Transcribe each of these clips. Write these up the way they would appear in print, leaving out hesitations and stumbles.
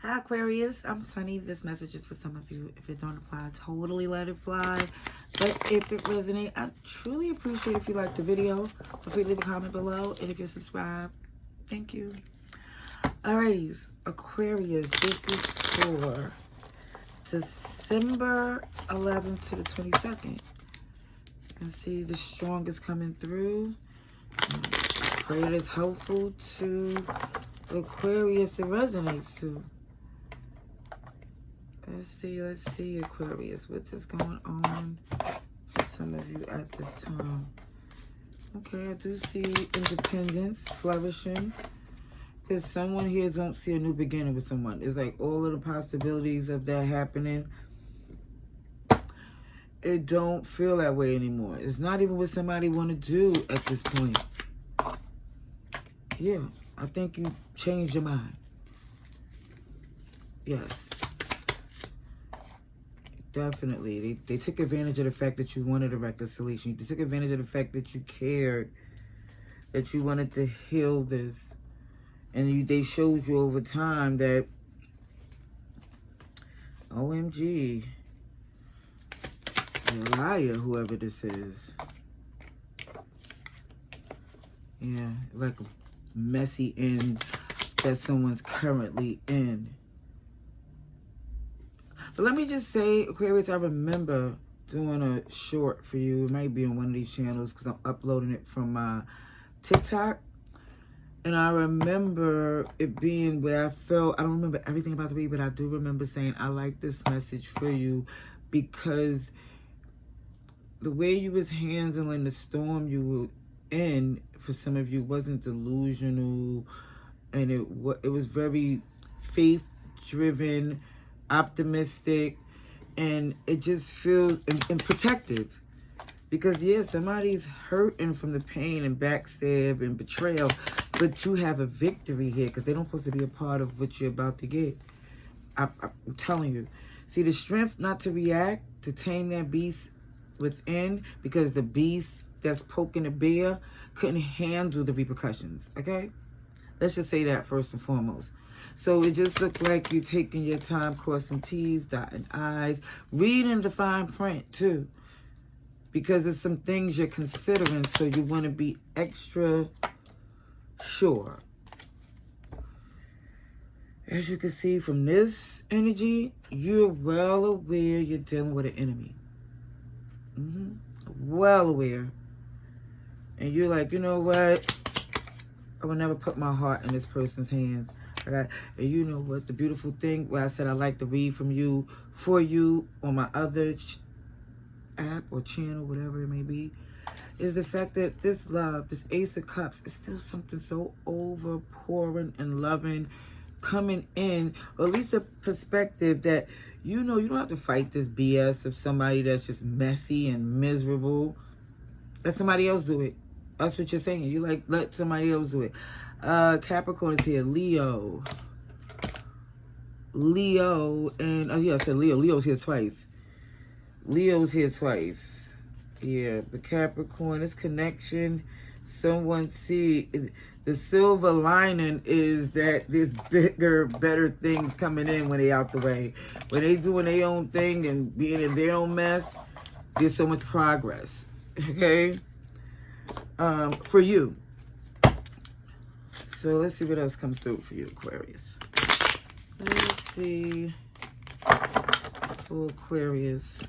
Hi Aquarius, I'm Sunny. This message is for some of you. If it don't apply, totally let it fly. But if it resonates, I truly appreciate if you like the video. Feel free to leave a comment below. And if you're subscribed, thank you. Alrighties, Aquarius, this is for December 11th to the 22nd. You can see the strongest coming through. Pray it is helpful to Aquarius it resonates to. Let's see, Aquarius, what is going on for some of you at this time? Okay, I do see independence, flourishing, because someone here don't see a new beginning with someone. It's like all of the possibilities of that happening, it don't feel that way anymore. It's not even what somebody want to do at this point. Yeah, I think you changed your mind. Yes. Definitely. They took advantage of the fact that you wanted a reconciliation. They took advantage of the fact that you cared, that you wanted to heal this. And they showed you over time that, OMG, you're a liar, whoever this is. Yeah, like a messy end that someone's currently in. But let me just say, Aquarius, I remember doing a short for you. It might be on one of these channels because I'm uploading it from my TikTok. And I remember it being where I felt, I don't remember everything about the read, but I do remember saying, I like this message for you because the way you was handling the storm you were in, for some of you, wasn't delusional. And it was very faith-driven, optimistic, and it just feels and protective, because yeah, somebody's hurting from the pain and backstab and betrayal, but you have a victory here because they don't supposed to be a part of what you're about to get. I'm telling you, see the strength not to react, to tame that beast within, because the beast that's poking the bear couldn't handle the repercussions. Okay, let's just say that first and foremost. So it just looked like you taking your time, crossing T's, dotting I's, reading the fine print too, because there's some things you're considering, so you want to be extra sure. As you can see from this energy, you're well aware you're dealing with an enemy. Well aware. And you're like, you know what? I will never put my heart in this person's hands. And you know what? The beautiful thing, where I said I like to read from you, for you, on my other app or channel, whatever it may be, is the fact that this love, this Ace of Cups, is still something so overpouring and loving coming in, or at least a perspective that, you know, you don't have to fight this BS of somebody that's just messy and miserable. Let somebody else do it. That's what you're saying. You like, let somebody else do it. Capricorn is here. Leo, and yeah, I said Leo. Leo's here twice. Yeah, the Capricorn, this connection. Someone see the silver lining is that there's bigger, better things coming in when they out the way. When they doing their own thing and being in their own mess, there's so much progress. Okay, for you. So let's see what else comes through for you, Aquarius. Let's see for Aquarius.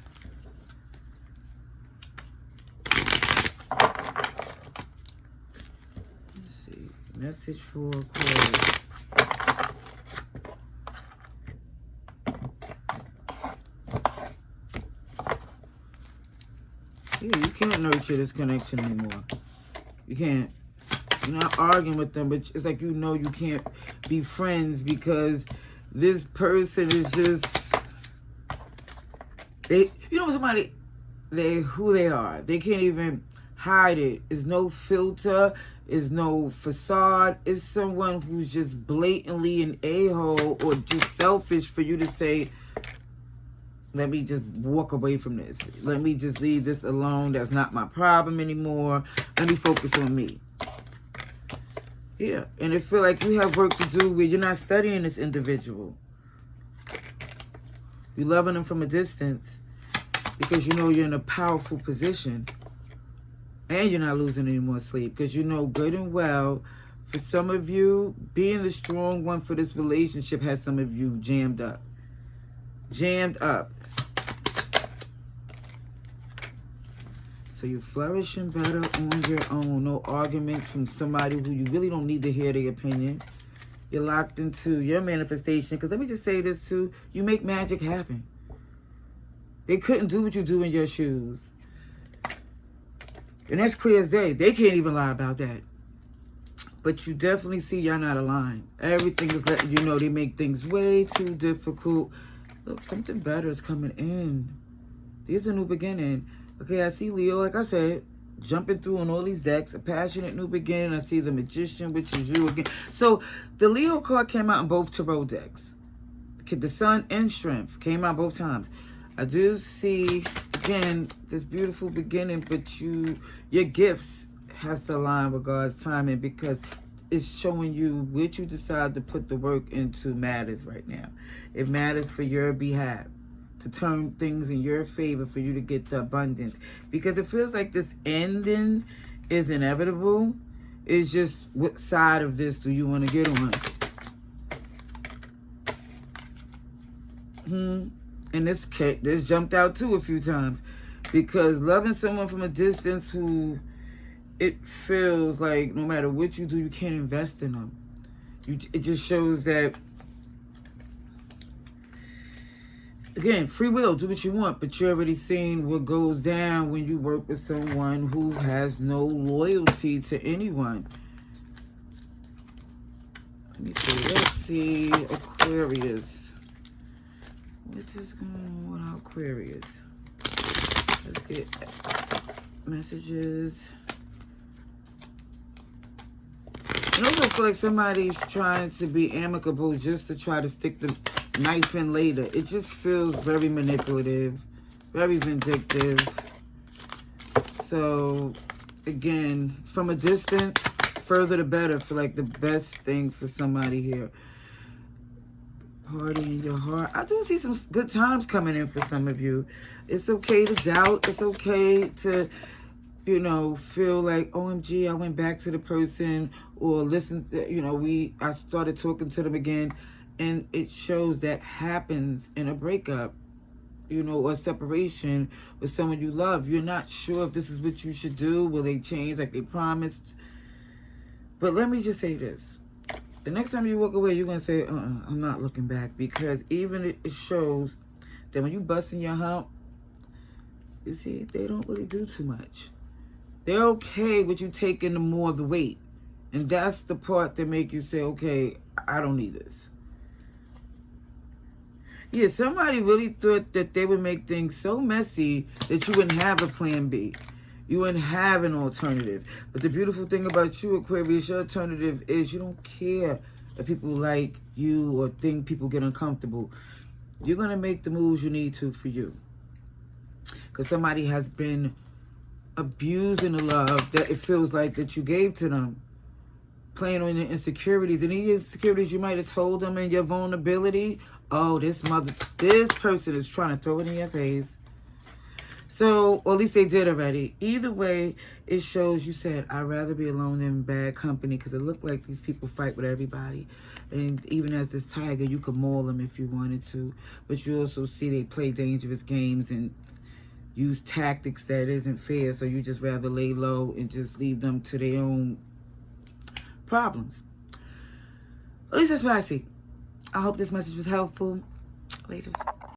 Let's see. Message for Aquarius. Yeah, you can't nurture this connection anymore. You can't. You're not arguing with them, but it's like, you know, you can't be friends because this person is just, they, you know, somebody, who they are. They can't even hide it. There's no filter. There's no facade. It's someone who's just blatantly an a-hole or just selfish for you to say, let me just walk away from this. Let me just leave this alone. That's not my problem anymore. Let me focus on me. Yeah, and it feel like you have work to do where you're not studying this individual. You're loving them from a distance because you know you're in a powerful position. And you're not losing any more sleep because you know good and well, for some of you, being the strong one for this relationship has some of you jammed up. Jammed up. So you're flourishing better on your own. No arguments from somebody who you really don't need to hear their opinion. You're locked into your manifestation. Because let me just say this too. You make magic happen. They couldn't do what you do in your shoes. And that's clear as day. They can't even lie about that. But you definitely see y'all not aligned. Everything is letting you know they make things way too difficult. Look, something better is coming in. There's a new beginning. Okay, I see Leo, like I said, jumping through on all these decks. A passionate new beginning. I see the Magician, which is you again. So the Leo card came out in both tarot decks. The Sun and Strength came out both times. I do see, again, this beautiful beginning, but your gifts has to align with God's timing because it's showing you which you decide to put the work into matters right now. It matters for your behalf, to turn things in your favor for you to get the abundance. Because it feels like this ending is inevitable. It's just what side of this do you want to get on? And this jumped out too a few times. Because loving someone from a distance who it feels like no matter what you do, you can't invest in them. It just shows that, again, free will, do what you want, but you're already seeing what goes down when you work with someone who has no loyalty to anyone. Let me see. Let's see. Aquarius. What is going on with Aquarius? Let's get messages. I also feel like somebody's trying to be amicable just to try to stick the knife in later. It just feels very manipulative, very vindictive. So, again, from a distance, further the better. For like the best thing for somebody here. Party in your heart. I do see some good times coming in for some of you. It's okay to doubt. It's okay to, you know, feel like, OMG, I went back to the person, or listen to, you know, I started talking to them again. And it shows that happens in a breakup, you know, or separation with someone you love. You're not sure if this is what you should do. Will they change like they promised? But let me just say this. The next time you walk away, you're going to say, I'm not looking back. Because even it shows that when you bust in your hump, you see, they don't really do too much. They're okay with you taking more of the weight. And that's the part that make you say, okay, I don't need this. Yeah, somebody really thought that they would make things so messy that you wouldn't have a plan B. You wouldn't have an alternative. But the beautiful thing about you, Aquarius, your alternative is you don't care if people like you or think people get uncomfortable. You're going to make the moves you need to for you. Because somebody has been abusing the love that it feels like that you gave to them. Playing on your insecurities. And any insecurities you might have told them and your vulnerability. Oh, this person is trying to throw it in your face. So, or at least they did already. Either way, it shows you said, I'd rather be alone than bad company, because it looked like these people fight with everybody. And even as this tiger, you could maul them if you wanted to. But you also see they play dangerous games and use tactics that isn't fair. So you just rather lay low and just leave them to their own problems. At least that's what I see. I hope this message was helpful. Later.